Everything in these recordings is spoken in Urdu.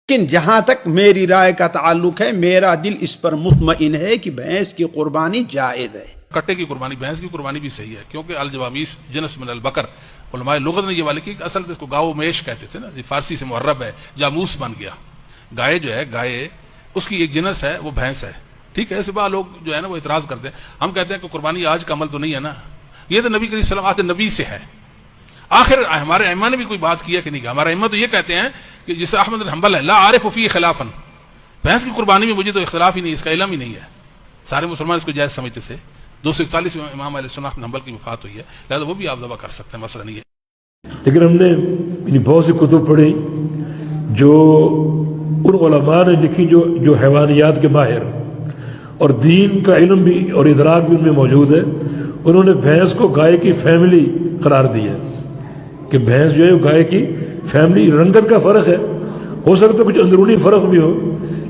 لیکن جہاں تک میری رائے کا تعلق ہے میرا دل اس پر مطمئن ہے کہ بھینس کی قربانی جائز ہے. کٹے کی قربانی، بھینس کی قربانی بھی صحیح ہے، کیونکہ الجوامیس جنس من البقر، علماء لغت نے یہ والی کی اصل میں اس کو گاؤ میش کہتے تھے نا، فارسی سے معرب ہے، جاموس بن گیا. گائے جو ہے، گائے اس کی ایک جنس ہے، وہ بھینس ہے. ٹھیک ہے، اس بار لوگ جو ہے نا وہ اعتراض کرتے ہیں. ہم کہتے ہیں کہ قربانی آج کا عمل تو نہیں ہے نا، یہ تو نبی کریم صلی اللہ علیہ وسلم نبی سے ہے. آخر ہمارے ائمہ نے بھی کوئی بات کیا کہ نہیں کہا؟ ہمارے ائمہ تو یہ کہتے ہیں کہ جس احمد بن حنبل ہے، لا عارف فی خلافا، بھینس کی قربانی میں مجھے تو اختلاف ہی نہیں، اس کا علم ہی نہیں ہے. سارے مسلمان اس کو جائز سمجھتے تھے. 241 میں امام علیہ السلام بن حنبل کی وفات ہوئی ہے، لہذا وہ بھی آپ ذبح کر سکتے ہیں، مسئلہ نہیں ہے. لیکن ہم نے بہت سی کتب پڑھی جو ان علماء نے لکھی جو حیوانیات کے ماہر اور دین کا علم بھی اور ادراک بھی ان میں موجود ہے. انہوں نے بھینس کو گائے کی فیملی قرار دی ہے کہ بھینس جو ہے گائے کی فیملی. رنگت کا فرق ہے، ہو سکتا ہے کچھ اندرونی فرق بھی ہو،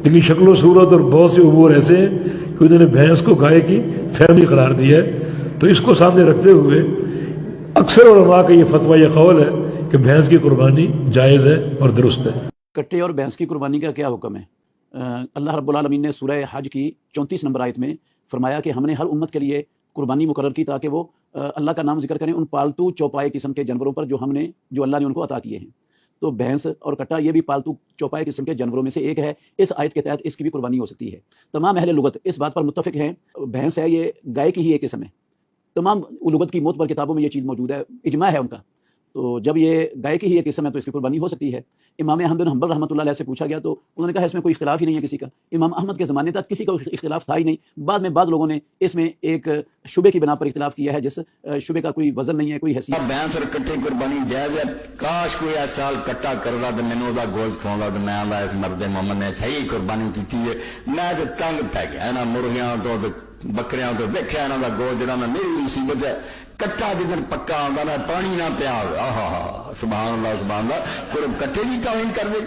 لیکن شکل و صورت اور بہت سے امور ایسے ہیں کہ انہوں نے بھینس کو گائے کی فیملی قرار دیا ہے. تو اس کو سامنے رکھتے ہوئے اکثر علماء کا یہ فتویٰ، یہ قول ہے کہ بھینس کی قربانی جائز ہے اور درست ہے. کٹے اور بھینس کی قربانی کا کیا حکم ہے؟ اللہ رب العالمین نے سورہ حج کی 34 نمبر آیت میں فرمایا کہ ہم نے ہر امت کے لیے قربانی مقرر کی تاکہ وہ اللہ کا نام ذکر کریں ان پالتو چوپائے قسم کے جانوروں پر جو اللہ نے ان کو عطا کیے ہیں. تو بھینس اور کٹا یہ بھی پالتو چوپائے قسم کے جانوروں میں سے ایک ہے. اس آیت کے تحت اس کی بھی قربانی ہو سکتی ہے. تمام اہل لغت اس بات پر متفق ہیں، بھینس ہے یہ گائے کی ہی ایک قسم ہے. تمام لغت کی معتبر کتابوں میں یہ چیز موجود ہے، اجماع ہے ان کا. تو جب یہ گائے کی ہی ایک قسم ہے تو اس کی قربانی ہو سکتی ہے. امام احمد بن حنبل رحمۃ اللہ علیہ سے پوچھا گیا تو انہوں نے کہا اس میں کوئی اختلاف ہی نہیں ہے کسی کا. امام احمد کے زمانے تک کسی کا اختلاف تھا ہی نہیں. بعد میں بعض لوگوں نے اس میں ایک شبے کی بنا پر اختلاف کیا ہے، جس شبے کا کوئی وزن نہیں ہے، کوئی حیثیت. بھینس اور کٹے قربانی جائز ہے. کاش کوئی ایسا سال کٹا کردا تے مینوں دا گوشت کھاوندا تے میں آندا اس مرد محمد نے صحیح قربانی کیتی ہے. میں تے تنگ پی گیا نا مرغیاں تو بکریاں تو ویکھیا انہاں دا گوشت جڑا میں میری مصیبت ہے. کٹا جدن پکا آندا نا پانی نہ پیا، آہا سبحان اللہ سبحان اللہ. کوئی کٹے کی توہین کر دے.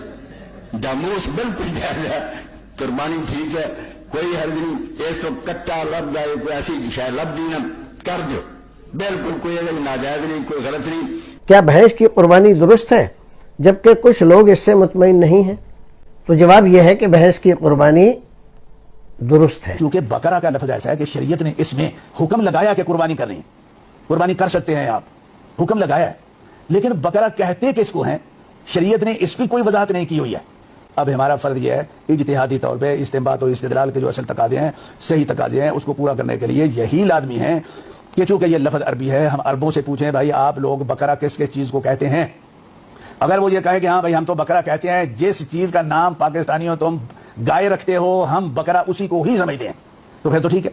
ڈاموس بالکل جائز ہے، قربانی ٹھیک ہے، کوئی حرج نہیں. اس تو کٹا لب جائے کوئی ایسی شاید لب دی نہ کر دو، بالکل کوئی ناجائز نہیں، کوئی غلط نہیں. کیا بھینس کی قربانی درست ہے جبکہ کچھ لوگ اس سے مطمئن نہیں ہیں؟ تو جواب یہ ہے کہ بھینس کی قربانی درست ہے. کیونکہ بقرہ کا لفظ ایسا ہے کہ شریعت نے اس میں حکم لگایا کہ قربانی کرنی ہے، قربانی کر سکتے ہیں آپ، حکم لگایا ہے. لیکن بقرہ کہتے کس کو ہیں؟ شریعت نے اس کی کوئی وضاحت نہیں کی ہوئی ہے. اب ہمارا فرض یہ ہے اجتہادی طور پہ استنباط اور استدلال کے جو اصل تقاضے ہیں، صحیح تقاضے ہیں، اس کو پورا کرنے کے لیے یہی لازمی ہے کہ چونکہ یہ لفظ عربی ہے، ہم عربوں سے پوچھیں بھائی آپ لوگ بقرہ کس کس چیز کو کہتے ہیں. اگر وہ یہ کہیں کہ ہاں بھائی ہم تو بقرہ کہتے ہیں جس چیز کا نام پاکستانیوں تم گائے رکھتے ہو، ہم بقرہ اسی کو ہی سمجھتے ہیں، تو پھر تو ٹھیک ہے.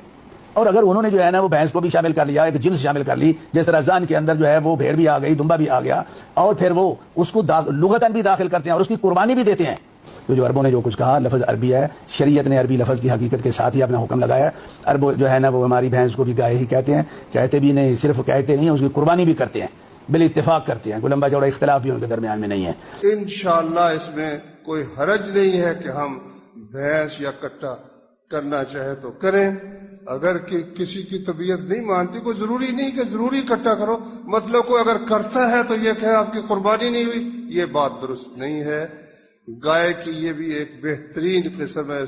اور اگر انہوں نے جو ہے نا وہ بھینس کو بھی شامل کر لیا، ایک جنس شامل کر لی، جس طرح زان کے اندر جو ہے وہ بھیڑ بھی آ گئی، دمبا بھی آ گیا، اور پھر وہ اس کو لغتاً بھی داخل کرتے ہیں اور اس کی قربانی بھی دیتے ہیں. تو جو عربوں نے جو کچھ کہا لفظ عربی ہے، شریعت نے عربی لفظ کی حقیقت کے ساتھ ہی اپنا حکم لگایا ہے. عرب جو ہے نا وہ ہماری بھینس کو بھی گائے ہی کہتے ہیں، کہتے بھی نہیں، صرف کہتے نہیں، اس کی قربانی بھی کرتے ہیں، بال اتفاق کرتے ہیں. کوئی لمبا چوڑا اختلاف بھی ان کے درمیان میں نہیں ہے. انشاءاللہ اس میں کوئی حرج نہیں ہے کہ ہم بھینس یا کٹا کرنا چاہے تو کریں. اگر کسی کی طبیعت نہیں مانتی، کوئی ضروری نہیں کہ ضروری کٹا کرو، مطلب کوئی اگر کرتا ہے تو یہ کہ آپ کی قربانی نہیں ہوئی، یہ بات درست نہیں ہے. گائے کی یہ بھی ایک بہترین قسم ہے.